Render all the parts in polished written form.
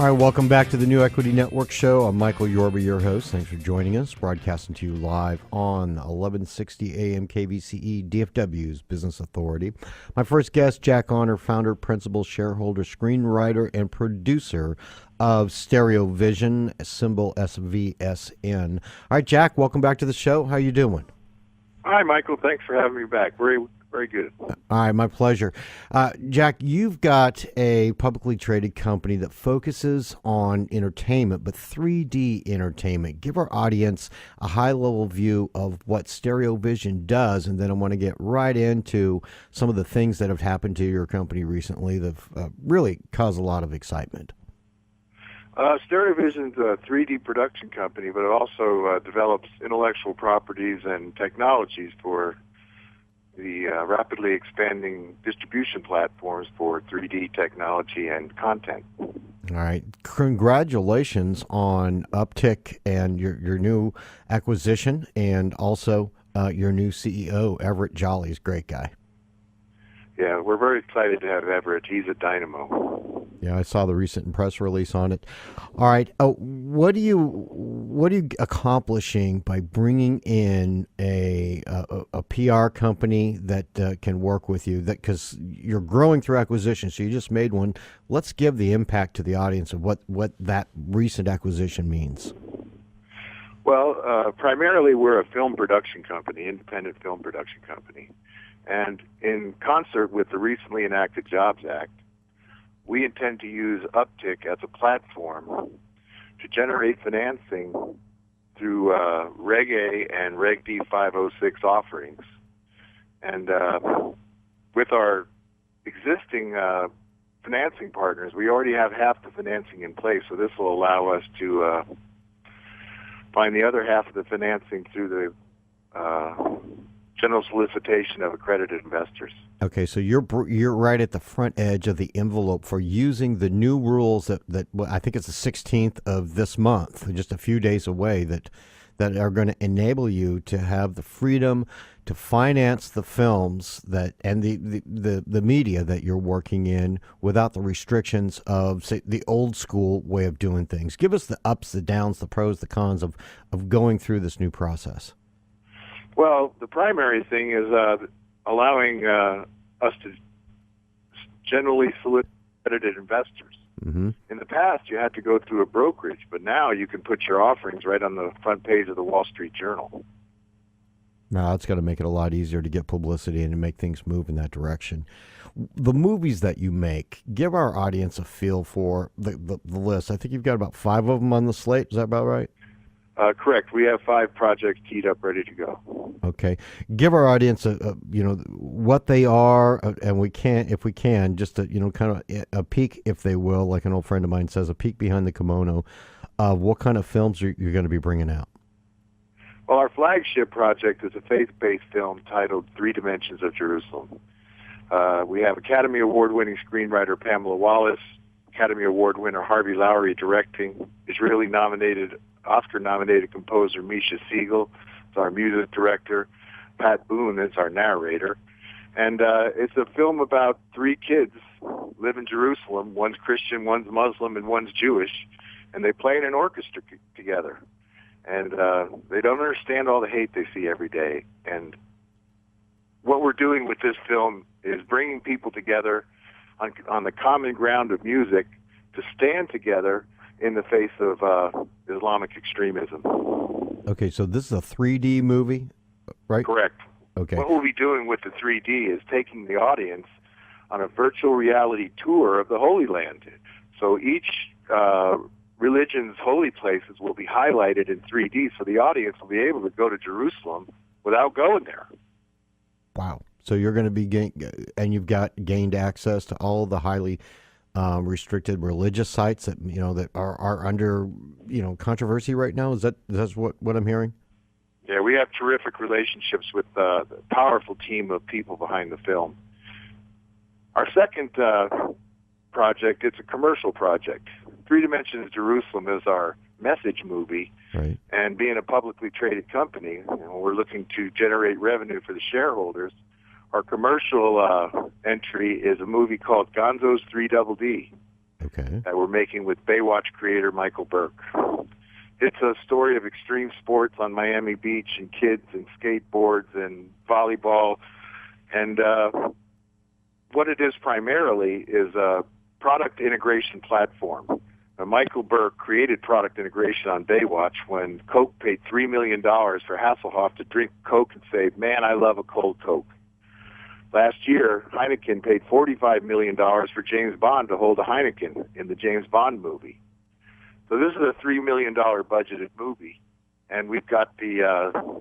All right, welcome back to the New Equity Network Show. I'm Michael Yorba, your host. Thanks for joining us. Broadcasting to you live on 1160 AM KVCE, DFW's Business Authority. My first guest, Jack Honor, founder, principal, shareholder, screenwriter, and producer of StereoVision, symbol SVSN. All right, Jack, welcome back to the show. How you doing? Hi, Michael. Thanks for having me back. Very good. All right, my pleasure. Jack, you've got a publicly traded company that focuses on entertainment, but 3D entertainment. Give our audience a high-level view of what StereoVision does, and then I want to get right into some of the things that have happened to your company recently that have really caused a lot of excitement. StereoVision's a 3D production company, but it also develops intellectual properties and technologies for the rapidly expanding distribution platforms for 3D technology and content. All right. Congratulations on uptick and your new acquisition, and also your new CEO, Everett Jolly's a great guy. Yeah, we're very excited to have Everett. He's a dynamo. Yeah, I saw the recent press release on it. All right, what are you accomplishing by bringing in a PR company that can work with you? That because you're growing through acquisition, so you just made one. Let's give the impact to the audience of what that recent acquisition means. Well, primarily we're a film production company, independent film production company. And in concert with the recently enacted Jobs Act, we intend to use Uptick as a platform to generate financing through Reg A and Reg D 506 offerings. And with our existing financing partners, we already have half the financing in place, so this will allow us to find the other half of the financing through the general solicitation of accredited investors. Okay, so you're right at the front edge of the envelope for using the new rules that I think it's the 16th of this month, just a few days away, that are going to enable you to have the freedom to finance the films and the media that you're working in without the restrictions of, say, the old school way of doing things. Give us the ups, the downs, the pros, the cons of going through this new process. Well, the primary thing is allowing us to generally solicit accredited investors. Mm-hmm. In the past, you had to go through a brokerage, but now you can put your offerings right on the front page of the Wall Street Journal. Now, that's going to make it a lot easier to get publicity and to make things move in that direction. The movies that you make, give our audience a feel for the list. I think you've got about 5 of them on the slate. Is that about right? Correct. We have 5 projects teed up, ready to go. Okay. Give our audience what they are, and if we can, just kind of a peek, if they will, like an old friend of mine says, a peek behind the kimono of what kind of films you're going to be bringing out. Well, our flagship project is a faith-based film titled 3 Dimensions of Jerusalem. We have Academy Award-winning screenwriter Pamela Wallace, Academy Award winner Harvey Lowry directing, Oscar-nominated composer Misha Siegel is our music director, Pat Boone is our narrator, and it's a film about 3 kids live in Jerusalem. One's Christian, one's Muslim, and one's Jewish, and they play in an orchestra together. And they don't understand all the hate they see every day. And what we're doing with this film is bringing people together on the common ground of music to stand together in the face of Islamic extremism. Okay, so this is a 3D movie, right? Correct. Okay. What we'll be doing with the 3D is taking the audience on a virtual reality tour of the Holy Land. So each religion's holy places will be highlighted in 3D, so the audience will be able to go to Jerusalem without going there. Wow. So you're going to be and you've gained access to all the highly restricted religious sites that that are under controversy right now. That's what I'm hearing? Yeah, we have terrific relationships with the powerful team of people behind the film. Our second project, it's a commercial project. 3 Dimensions of Jerusalem is our message movie. Right. And being a publicly traded company, we're looking to generate revenue for the shareholders. Our commercial entry is a movie called Gonzo's 3 Double D. Okay. that we're making with Baywatch creator Michael Burke. It's a story of extreme sports on Miami Beach and kids and skateboards and volleyball. And what it is primarily is a product integration platform. Now, Michael Burke created product integration on Baywatch when Coke paid $3 million for Hasselhoff to drink Coke and say, "Man, I love a cold Coke." Last year, Heineken paid $45 million for James Bond to hold a Heineken in the James Bond movie. So this is a $3 million budgeted movie, and we've got the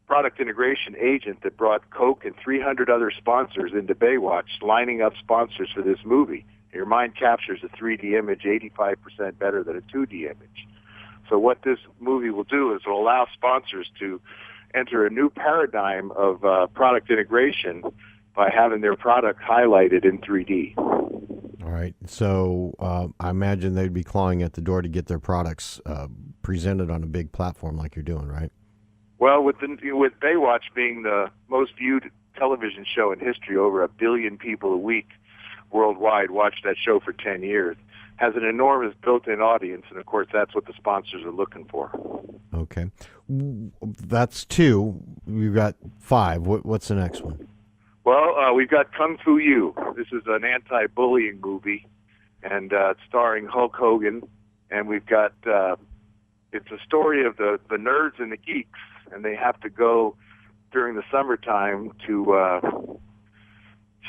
product integration agent that brought Coke and 300 other sponsors into Baywatch, lining up sponsors for this movie. Your mind captures a 3D image 85% better than a 2D image. So what this movie will do is it will allow sponsors to enter a new paradigm of product integration by having their product highlighted in 3D. All right. So I imagine they'd be clawing at the door to get their products presented on a big platform like you're doing, right? Well, with Baywatch being the most viewed television show in history, over 1 billion people a week worldwide watched that show for 10 years, has an enormous built-in audience, and of course that's what the sponsors are looking for. Okay. That's 2. We've got 5. What's the next one? Well, we've got Kung Fu You. This is an anti-bullying movie, and it's starring Hulk Hogan, and we've got, it's a story of the nerds and the geeks, and they have to go during the summertime to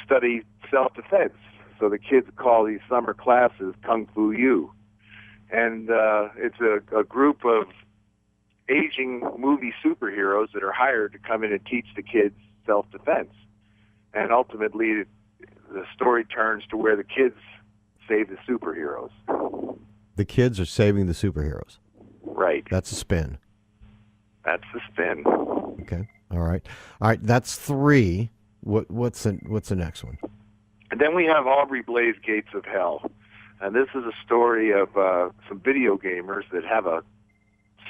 study self-defense. So the kids call these summer classes Kung Fu U. And it's a group of aging movie superheroes that are hired to come in and teach the kids self-defense. And ultimately, the story turns to where the kids save the superheroes. The kids are saving the superheroes. Right. That's a spin. That's the spin. Okay. All right. That's 3. What's the next one? And then we have Aubrey Blaze, Gates of Hell. And this is a story of some video gamers that have a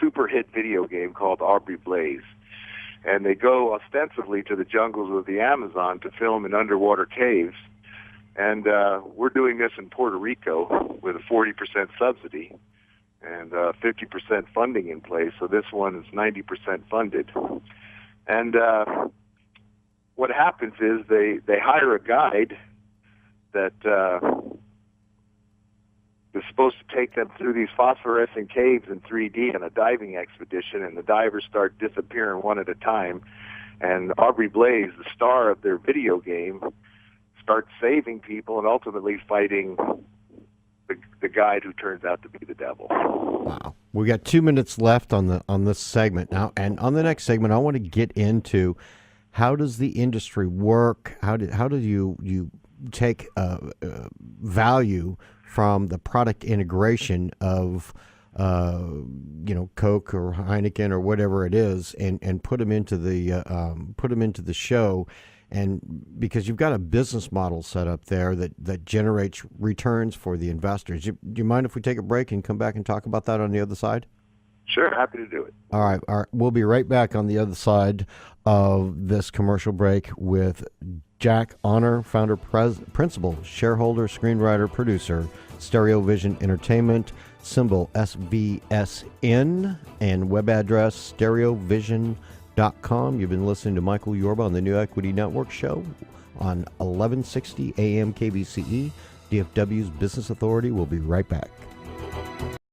super hit video game called Aubrey Blaze. And they go ostensibly to the jungles of the Amazon to film in underwater caves. And we're doing this in Puerto Rico with a 40% subsidy and 50% funding in place. So this one is 90% funded. And what happens is they hire a guide that is supposed to take them through these phosphorescent caves in 3D on a diving expedition, and the divers start disappearing one at a time. And Aubrey Blaze, the star of their video game, starts saving people and ultimately fighting the guide who turns out to be the devil. Wow. We got 2 minutes left on this segment now, and on the next segment, I want to get into how does the industry work? How do you take value from the product integration of Coke or Heineken or whatever it is, and put them into the show, and because you've got a business model set up there that generates returns for the investors. Do you mind if we take a break and come back and talk about that on the other side? Sure, happy to do it. All right. We'll be right back on the other side of this commercial break with Jack Honor, founder, principal, shareholder, screenwriter, producer, StereoVision Entertainment, symbol SVSN, and web address stereovision.com. You've been listening to Michael Yorba on the New Equity Network show on 1160 AM KBCE, DFW's Business Authority. We'll be right back.